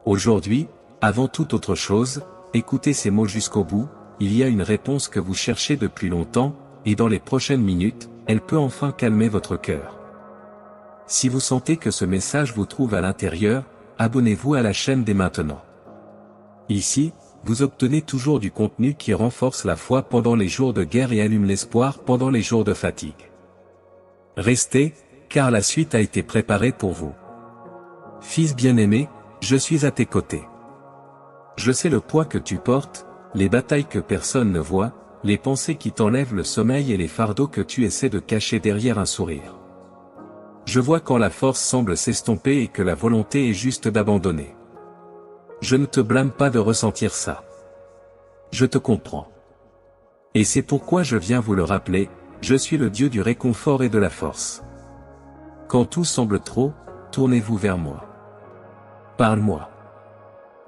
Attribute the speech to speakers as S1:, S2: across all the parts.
S1: Aujourd'hui, avant toute autre chose, écoutez ces mots jusqu'au bout, il y a une réponse que vous cherchez depuis longtemps, et dans les prochaines minutes, elle peut enfin calmer votre cœur. Si vous sentez que ce message vous trouve à l'intérieur, abonnez-vous à la chaîne dès maintenant. Ici, vous obtenez toujours du contenu qui renforce la foi pendant les jours de guerre et allume l'espoir pendant les jours de fatigue. Restez, car la suite a été préparée pour vous. Fils bien-aimé, je suis à tes côtés. Je sais le poids que tu portes, les batailles que personne ne voit, les pensées qui t'enlèvent le sommeil et les fardeaux que tu essaies de cacher derrière un sourire. Je vois quand la force semble s'estomper et que la volonté est juste d'abandonner. Je ne te blâme pas de ressentir ça. Je te comprends. Et c'est pourquoi je viens vous le rappeler, je suis le Dieu du réconfort et de la force. Quand tout semble trop, tournez-vous vers moi. Parle-moi.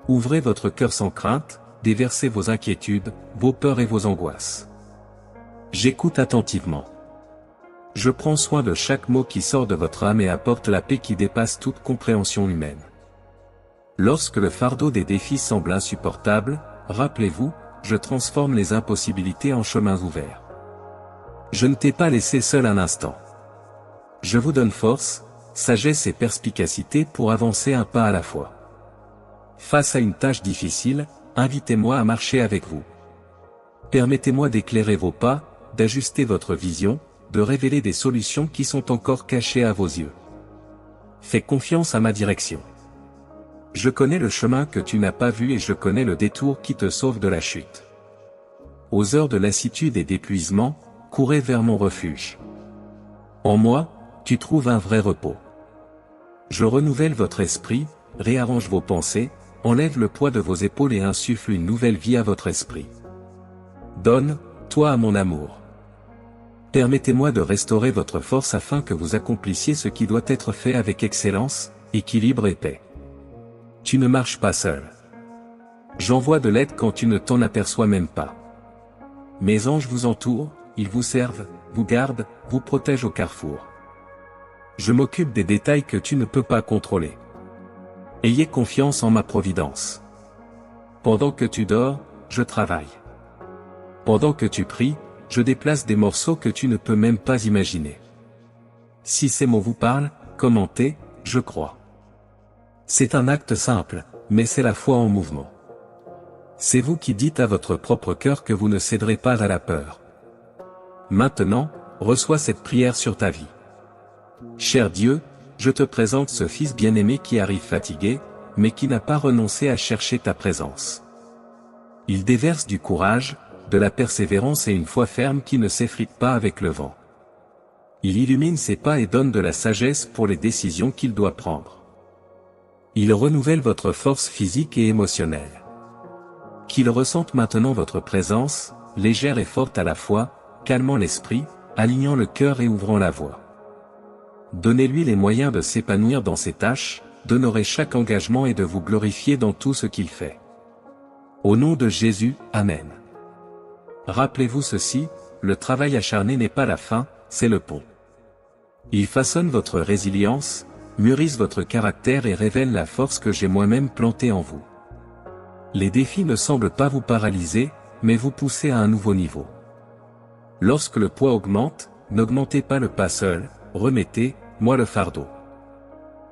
S1: Ouvrez votre cœur sans crainte, déversez vos inquiétudes, vos peurs et vos angoisses. J'écoute attentivement. Je prends soin de chaque mot qui sort de votre âme et apporte la paix qui dépasse toute compréhension humaine. Lorsque le fardeau des défis semble insupportable, rappelez-vous, je transforme les impossibilités en chemins ouverts. Je ne t'ai pas laissé seul un instant. Je vous donne force, sagesse et perspicacité pour avancer un pas à la fois. Face à une tâche difficile, invitez-moi à marcher avec vous. Permettez-moi d'éclairer vos pas, d'ajuster votre vision, de révéler des solutions qui sont encore cachées à vos yeux. Fais confiance à ma direction. Je connais le chemin que tu n'as pas vu et je connais le détour qui te sauve de la chute. Aux heures de lassitude et d'épuisement, courez vers mon refuge. En moi, tu trouves un vrai repos. Je renouvelle votre esprit, réarrange vos pensées, enlève le poids de vos épaules et insuffle une nouvelle vie à votre esprit. Donne, toi à mon amour. Permettez-moi de restaurer votre force afin que vous accomplissiez ce qui doit être fait avec excellence, équilibre et paix. Tu ne marches pas seul. J'envoie de l'aide quand tu ne t'en aperçois même pas. Mes anges vous entourent, ils vous servent, vous gardent, vous protègent au carrefour. Je m'occupe des détails que tu ne peux pas contrôler. Ayez confiance en ma providence. Pendant que tu dors, je travaille. Pendant que tu pries, je déplace des morceaux que tu ne peux même pas imaginer. Si ces mots vous parlent, commentez, je crois. C'est un acte simple, mais c'est la foi en mouvement. C'est vous qui dites à votre propre cœur que vous ne céderez pas à la peur. Maintenant, reçois cette prière sur ta vie. Cher Dieu, je te présente ce fils bien-aimé qui arrive fatigué, mais qui n'a pas renoncé à chercher ta présence. Il déverse du courage, de la persévérance et une foi ferme qui ne s'effrite pas avec le vent. Il illumine ses pas et donne de la sagesse pour les décisions qu'il doit prendre. Il renouvelle votre force physique et émotionnelle. Qu'il ressente maintenant votre présence, légère et forte à la fois, calmant l'esprit, alignant le cœur et ouvrant la voie. Donnez-lui les moyens de s'épanouir dans ses tâches, d'honorer chaque engagement et de vous glorifier dans tout ce qu'il fait. Au nom de Jésus, Amen. Rappelez-vous ceci, le travail acharné n'est pas la fin, c'est le pont. Il façonne votre résilience, mûrissent votre caractère et révèlent la force que j'ai moi-même plantée en vous. Les défis ne semblent pas vous paralyser, mais vous pousser à un nouveau niveau. Lorsque le poids augmente, n'augmentez pas le pas seul, remettez, moi le fardeau.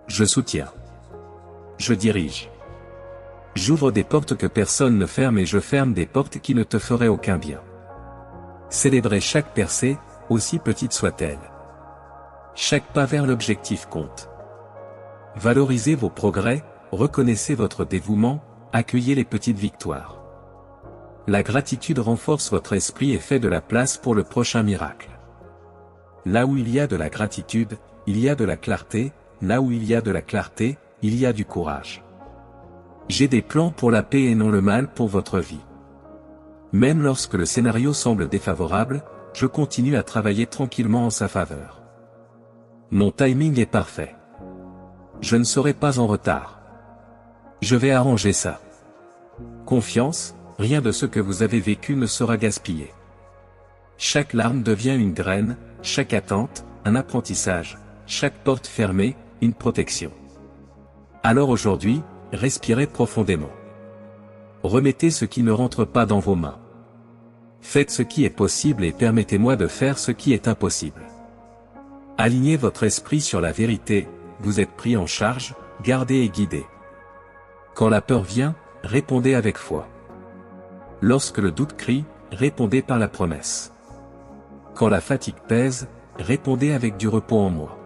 S1: Je soutiens. Je dirige. J'ouvre des portes que personne ne ferme et je ferme des portes qui ne te feraient aucun bien. Célébrez chaque percée, aussi petite soit-elle. Chaque pas vers l'objectif compte. Valorisez vos progrès, reconnaissez votre dévouement, accueillez les petites victoires. La gratitude renforce votre esprit et fait de la place pour le prochain miracle. Là où il y a de la gratitude, il y a de la clarté, là où il y a de la clarté, il y a du courage. J'ai des plans pour la paix et non le mal pour votre vie. Même lorsque le scénario semble défavorable, je continue à travailler tranquillement en sa faveur. Mon timing est parfait. Je ne serai pas en retard. Je vais arranger ça. Confiance, rien de ce que vous avez vécu ne sera gaspillé. Chaque larme devient une graine, chaque attente, un apprentissage, chaque porte fermée, une protection. Alors aujourd'hui, respirez profondément. Remettez ce qui ne rentre pas dans vos mains. Faites ce qui est possible et permettez-moi de faire ce qui est impossible. Alignez votre esprit sur la vérité, vous êtes pris en charge, gardé et guidé. Quand la peur vient, répondez avec foi. Lorsque le doute crie, répondez par la promesse. Quand la fatigue pèse, répondez avec du repos en moi.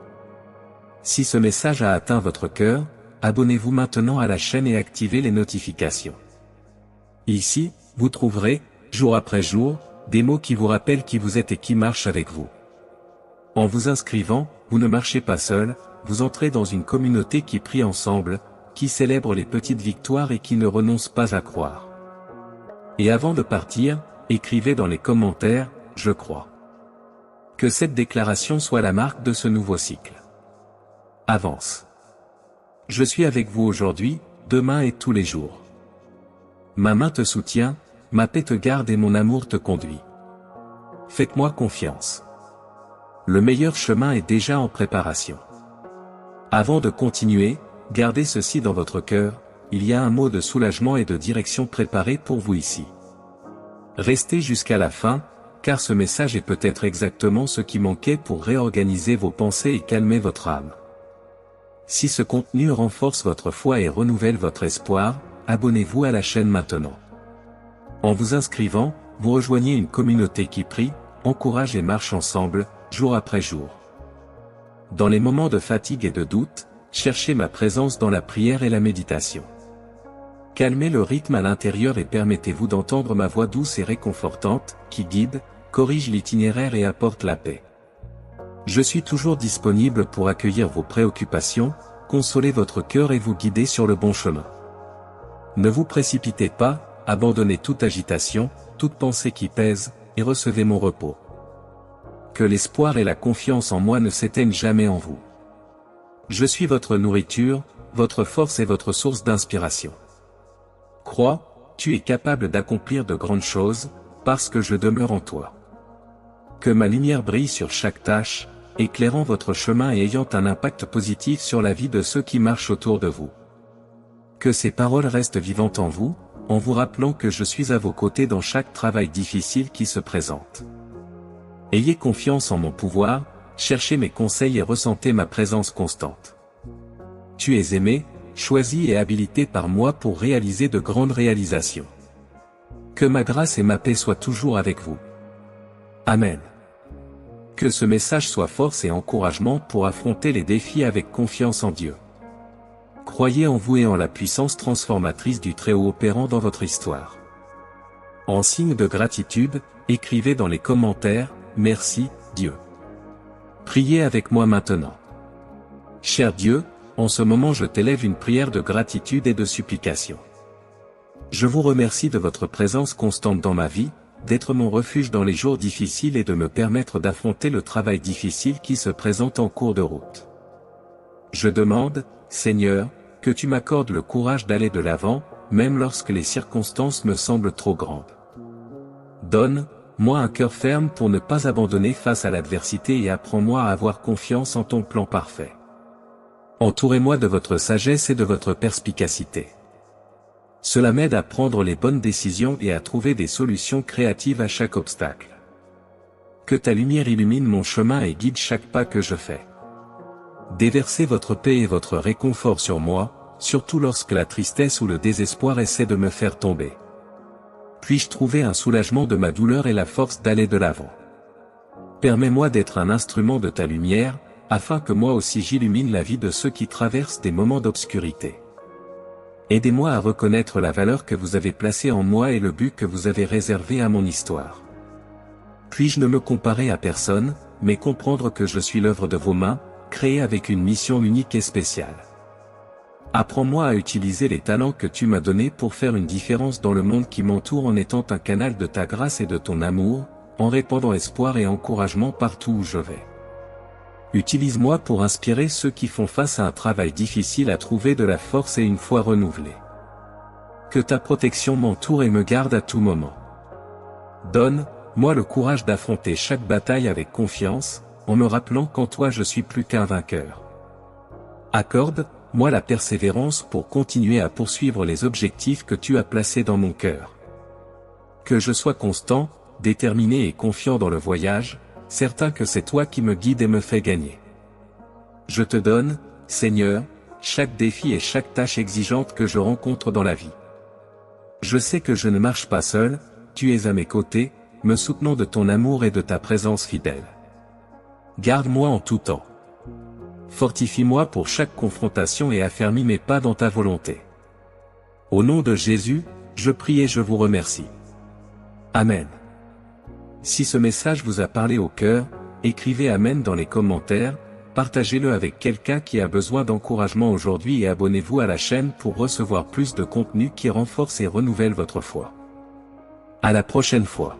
S1: Si ce message a atteint votre cœur, abonnez-vous maintenant à la chaîne et activez les notifications. Ici, vous trouverez, jour après jour, des mots qui vous rappellent qui vous êtes et qui marchent avec vous. En vous inscrivant, vous ne marchez pas seul, vous entrez dans une communauté qui prie ensemble, qui célèbre les petites victoires et qui ne renonce pas à croire. Et avant de partir, écrivez dans les commentaires, « Je crois ». Que cette déclaration soit la marque de ce nouveau cycle. Avance. Je suis avec vous aujourd'hui, demain et tous les jours. Ma main te soutient, ma paix te garde et mon amour te conduit. Faites-moi confiance. Le meilleur chemin est déjà en préparation. Avant de continuer, gardez ceci dans votre cœur, il y a un mot de soulagement et de direction préparé pour vous ici. Restez jusqu'à la fin, car ce message est peut-être exactement ce qui manquait pour réorganiser vos pensées et calmer votre âme. Si ce contenu renforce votre foi et renouvelle votre espoir, abonnez-vous à la chaîne maintenant. En vous inscrivant, vous rejoignez une communauté qui prie, encourage et marche ensemble, jour après jour. Dans les moments de fatigue et de doute, cherchez ma présence dans la prière et la méditation. Calmez le rythme à l'intérieur et permettez-vous d'entendre ma voix douce et réconfortante, qui guide, corrige l'itinéraire et apporte la paix. Je suis toujours disponible pour accueillir vos préoccupations, consoler votre cœur et vous guider sur le bon chemin. Ne vous précipitez pas, abandonnez toute agitation, toute pensée qui pèse, et recevez mon repos. Que l'espoir et la confiance en moi ne s'éteignent jamais en vous. Je suis votre nourriture, votre force et votre source d'inspiration. Crois, tu es capable d'accomplir de grandes choses, parce que je demeure en toi. Que ma lumière brille sur chaque tâche, éclairant votre chemin et ayant un impact positif sur la vie de ceux qui marchent autour de vous. Que ces paroles restent vivantes en vous rappelant que je suis à vos côtés dans chaque travail difficile qui se présente. Ayez confiance en mon pouvoir, cherchez mes conseils et ressentez ma présence constante. Tu es aimé, choisi et habilité par moi pour réaliser de grandes réalisations. Que ma grâce et ma paix soient toujours avec vous. Amen. Que ce message soit force et encouragement pour affronter les défis avec confiance en Dieu. Croyez en vous et en la puissance transformatrice du Très-Haut opérant dans votre histoire. En signe de gratitude, écrivez dans les commentaires, « Merci, Dieu ». Priez avec moi maintenant. Cher Dieu, en ce moment je t'élève une prière de gratitude et de supplication. Je vous remercie de votre présence constante dans ma vie, d'être mon refuge dans les jours difficiles et de me permettre d'affronter le travail difficile qui se présente en cours de route. Je demande, Seigneur, que tu m'accordes le courage d'aller de l'avant, même lorsque les circonstances me semblent trop grandes. Donne-moi un cœur ferme pour ne pas abandonner face à l'adversité et apprends-moi à avoir confiance en ton plan parfait. Entourez-moi de votre sagesse et de votre perspicacité. Cela m'aide à prendre les bonnes décisions et à trouver des solutions créatives à chaque obstacle. Que ta lumière illumine mon chemin et guide chaque pas que je fais. Déversez votre paix et votre réconfort sur moi, surtout lorsque la tristesse ou le désespoir essaient de me faire tomber. Puis-je trouver un soulagement de ma douleur et la force d'aller de l'avant. Permets-moi d'être un instrument de ta lumière, afin que moi aussi j'illumine la vie de ceux qui traversent des moments d'obscurité. Aidez-moi à reconnaître la valeur que vous avez placée en moi et le but que vous avez réservé à mon histoire. Puis-je ne me comparer à personne, mais comprendre que je suis l'œuvre de vos mains, créée avec une mission unique et spéciale. Apprends-moi à utiliser les talents que tu m'as donnés pour faire une différence dans le monde qui m'entoure en étant un canal de ta grâce et de ton amour, en répandant espoir et encouragement partout où je vais. Utilise-moi pour inspirer ceux qui font face à un travail difficile à trouver de la force et une foi renouvelée. Que ta protection m'entoure et me garde à tout moment. Donne-moi le courage d'affronter chaque bataille avec confiance, en me rappelant qu'en toi je suis plus qu'un vainqueur. Accorde, moi la persévérance pour continuer à poursuivre les objectifs que tu as placés dans mon cœur. Que je sois constant, déterminé et confiant dans le voyage, certain que c'est toi qui me guides et me fais gagner. Je te donne, Seigneur, chaque défi et chaque tâche exigeante que je rencontre dans la vie. Je sais que je ne marche pas seul, tu es à mes côtés, me soutenant de ton amour et de ta présence fidèle. Garde-moi en tout temps. Fortifie-moi pour chaque confrontation et affermis mes pas dans ta volonté. Au nom de Jésus, je prie et je vous remercie. Amen. Si ce message vous a parlé au cœur, écrivez Amen dans les commentaires, partagez-le avec quelqu'un qui a besoin d'encouragement aujourd'hui et abonnez-vous à la chaîne pour recevoir plus de contenu qui renforce et renouvelle votre foi. À la prochaine fois.